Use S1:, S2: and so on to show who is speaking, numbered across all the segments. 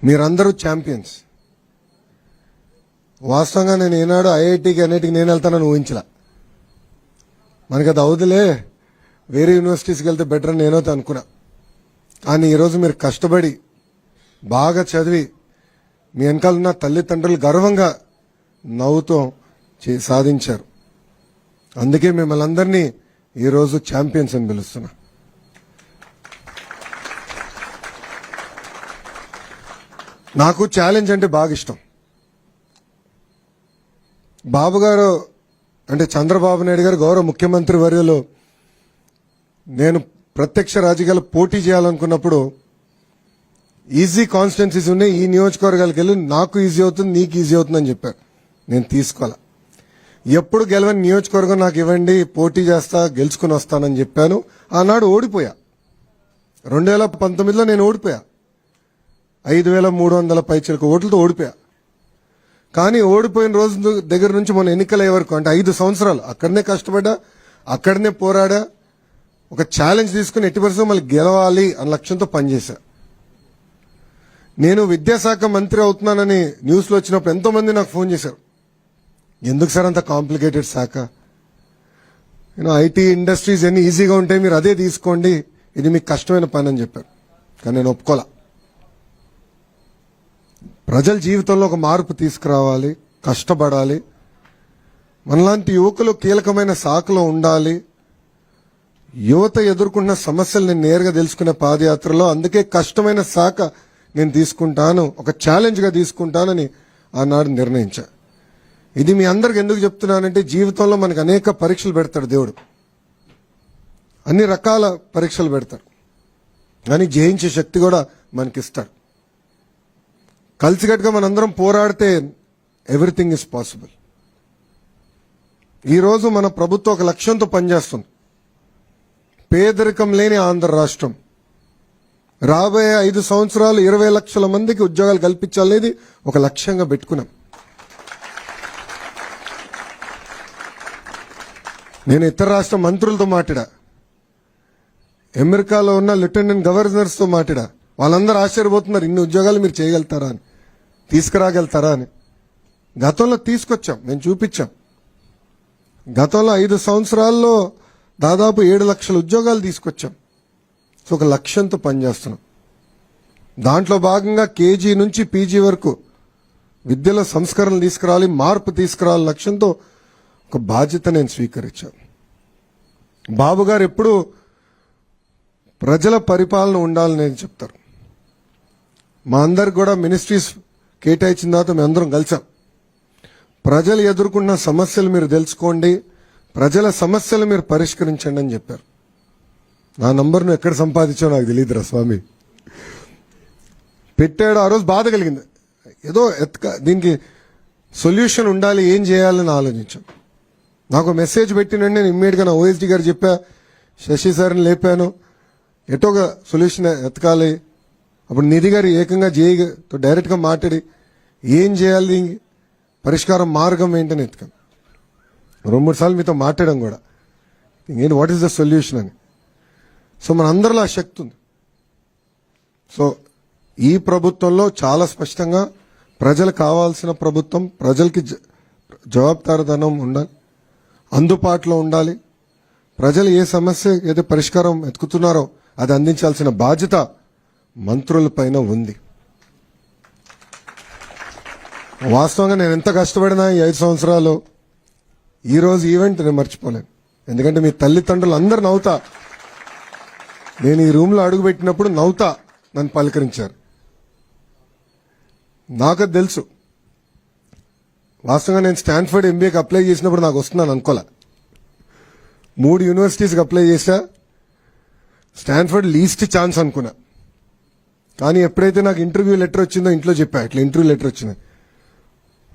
S1: మీరందరూ ఛాంపియన్స్. వాస్తవంగా నేను ఏనాడు ఐఐటికి అన్నిటికి నేను వెళ్తానని ఊహించలా. మనకి అది అవుదులే, వేరే యూనివర్సిటీస్కి వెళ్తే బెటర్ అని నేనైతే అనుకున్నా. కానీ ఈరోజు మీరు కష్టపడి బాగా చదివి మీ వెనకాలన్న తల్లిదండ్రులు గర్వంగా నవ్వుతూ సాధించారు. అందుకే మిమ్మల్ని అందరినీ ఈరోజు ఛాంపియన్స్ అని పిలుస్తున్నా. నాకు ఛాలెంజ్ అంటే బాగా ఇష్టం. బాబు గారు అంటే చంద్రబాబు నాయుడు గారు గౌరవ ముఖ్యమంత్రి వర్యులు నేను ప్రత్యక్ష రాజకీయాలు పోటీ చేయాలనుకున్నప్పుడు ఈజీ కాన్స్టిట్యున్సీస్ ఉన్నాయి, ఈ నియోజకవర్గాలకు వెళ్ళి నాకు ఈజీ అవుతుంది, నీకు ఈజీ అవుతుందని చెప్పారు. నేను తీసుకోవాలా. ఎప్పుడు గెలవని నియోజకవర్గం నాకు ఇవ్వండి, పోటీ చేస్తా, గెలుచుకుని వస్తానని చెప్పాను. ఆనాడు ఓడిపోయా. 2019లో నేను ఓడిపోయా. 5,300 పైచిలకు ఓట్లతో ఓడిపోయా. కానీ ఓడిపోయిన రోజు దగ్గర నుంచి మన ఎన్నికలయ్యే వరకు అంటే 5 సంవత్సరాలు అక్కడనే కష్టపడ్డా, అక్కడనే పోరాడా, ఒక ఛాలెంజ్ తీసుకుని ఎట్టి పరిస్థితుల్లో మళ్ళీ గెలవాలి అన్న లక్ష్యంతో పనిచేశా. నేను విద్యాశాఖ మంత్రి అవుతున్నానని న్యూస్లో వచ్చినప్పుడు ఎంతో మంది నాకు ఫోన్ చేశారు. ఎందుకు సార్ అంత కాంప్లికేటెడ్ శాఖ, ఐటీ ఇండస్ట్రీస్ ఎన్ని ఈజీగా ఉంటాయి, మీరు అదే తీసుకోండి, ఇది మీకు కష్టమైన పని అని చెప్పారు. కానీ నేను ఒప్పుకోలా. ప్రజల జీవితంలో ఒక మార్పు తీసుకురావాలి, కష్టపడాలి, మనలాంటి యువకులు కీలకమైన శాఖలో ఉండాలి, యువత ఎదుర్కొన్న సమస్యలు నేను నేరుగా తెలుసుకునే పాదయాత్రలో అందుకే కష్టమైన శాఖ నేను తీసుకుంటాను, ఒక ఛాలెంజ్గా తీసుకుంటానని ఆనాడు నిర్ణయించా. ఇది మీ అందరికి ఎందుకు చెప్తున్నానంటే జీవితంలో మనకు అనేక పరీక్షలు పెడతాడు దేవుడు, అన్ని రకాల పరీక్షలు పెడతాడు, కానీ జయించే శక్తి కూడా మనకిస్తాడు. కలిసికట్టుగా మనందరం పోరాడితే ఎవ్రీథింగ్ ఇస్ పాసిబుల్. ఈరోజు మన ప్రభుత్వం ఒక లక్ష్యంతో పనిచేస్తుంది. పేదరికం లేని ఆంధ్ర రాష్ట్రం, రాబోయే 5 సంవత్సరాలు 20 లక్షల మందికి ఉద్యోగాలు కల్పించాలనేది ఒక లక్ష్యంగా పెట్టుకున్నాం. నేను ఇతర రాష్ట్ర మంత్రులతో మాట్లాడా, అమెరికాలో ఉన్న లెఫ్టినెంట్ గవర్నర్స్తో మాట్లాడా. వాళ్ళందరూ ఆశ్చర్యపోతున్నారు, ఇన్ని ఉద్యోగాలు మీరు చేయగలుగుతారా అని, తీసుకురాగలుగుతారా అని. గతంలో తీసుకొచ్చాం, మేము చూపించాం. గతంలో 5 సంవత్సరాల్లో దాదాపు 7 లక్షల ఉద్యోగాలు తీసుకొచ్చాం. సో ఒక లక్ష్యంతో పనిచేస్తున్నాం. దాంట్లో భాగంగా కేజీ నుంచి పీజీ వరకు విద్యలో సంస్కరణలు తీసుకురావాలి, మార్పు తీసుకురావాలి లక్ష్యంతో ఒక బాధ్యత నేను స్వీకరించాను. బాబు గారు ఎప్పుడు ప్రజల పరిపాలన ఉండాలని చెప్తారు. మా అందరికి కూడా మినిస్ట్రీస్ కేటాయించిన తర్వాత మేము అందరం కలిసాం. ప్రజలు ఎదుర్కొన్న సమస్యలు మీరు తెలుసుకోండి, ప్రజల సమస్యలు మీరు పరిష్కరించండి అని చెప్పారు. నా నంబర్ను ఎక్కడ సంపాదించో నాకు తెలియదురా స్వామి. పెట్టాడు, ఆ రోజు బాధ కలిగింది. ఏదో దీనికి సొల్యూషన్ ఉండాలి, ఏం చేయాలని ఆలోచించాం. నాకు మెసేజ్ పెట్టినండి, నేను ఇమ్మీడియట్గా నా ఓఎస్డీ గారు చెప్పా, శశి సార్ని లేపాను, ఎటోగా సొల్యూషన్ ఎతకాలి. అప్పుడు నిధి గారు ఏకంగా జేఈతో డైరెక్ట్గా మాట్లాడి ఏం చేయాలి, పరిష్కారం మార్గం ఏంటని ఎత్తుకాను. 2-3 సార్లు మీతో మాట్లాడడం కూడా, ఏంటి వాట్ ఈస్ ద సొల్యూషన్ అని. సో మన అందరిలో ఆ శక్తి ఉంది. సో ఈ ప్రభుత్వంలో చాలా స్పష్టంగా ప్రజలకు కావాల్సిన ప్రభుత్వం, ప్రజలకి జవాబుదారీతనం ఉండాలి, అందుబాటులో ఉండాలి. ప్రజలు ఏ సమస్య ఏదో పరిష్కారం ఎత్తుకుతున్నారో అది అందించాల్సిన బాధ్యత మంత్రులపైన ఉంది. వాస్తవంగా నేను ఎంత కష్టపడినా ఈ 5 సంవత్సరాలు ఈరోజు ఈవెంట్ నేను మర్చిపోలేను. ఎందుకంటే మీ తల్లిదండ్రులు అందరు నవ్వుతా, నేను ఈ రూమ్లో అడుగుపెట్టినప్పుడు నవ్వుతా నన్ను పలకరించారు. నాకు తెలుసు, వాస్తవంగా నేను స్టాన్ఫర్డ్ ఎంబీఏకి అప్లై చేసినప్పుడు నాకు వస్తున్నాను అనుకోలే. 3 యూనివర్సిటీస్కి అప్లై చేశా, స్టాన్ఫర్డ్ లీస్ట్ ఛాన్స్ అనుకున్నా. కానీ ఎప్పుడైతే నాకు ఇంటర్వ్యూ లెటర్ వచ్చిందో ఇంట్లో చెప్పా, ఇట్లా ఇంటర్వ్యూ లెటర్ వచ్చింది.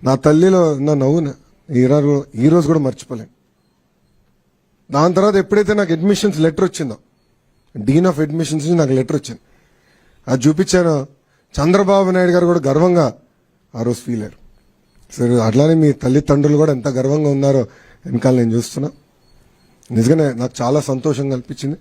S1: నా తల్లిలో నా నవ్వున ఈ రోజు కూడా మర్చిపోలేను. దాని తర్వాత ఎప్పుడైతే నాకు అడ్మిషన్స్ లెటర్ వచ్చిందో, డీన్ ఆఫ్ అడ్మిషన్స్ నాకు లెటర్ వచ్చింది, అది చూపించాను. చంద్రబాబు నాయుడు గారు కూడా గర్వంగా ఆ రోజు ఫీల్ అయ్యారు. సరే అట్లానే మీ తల్లిదండ్రులు కూడా ఎంత గర్వంగా ఉన్నారో వెనకాల నేను చూస్తున్నా. నిజంగానే నాకు చాలా సంతోషం కల్పించింది.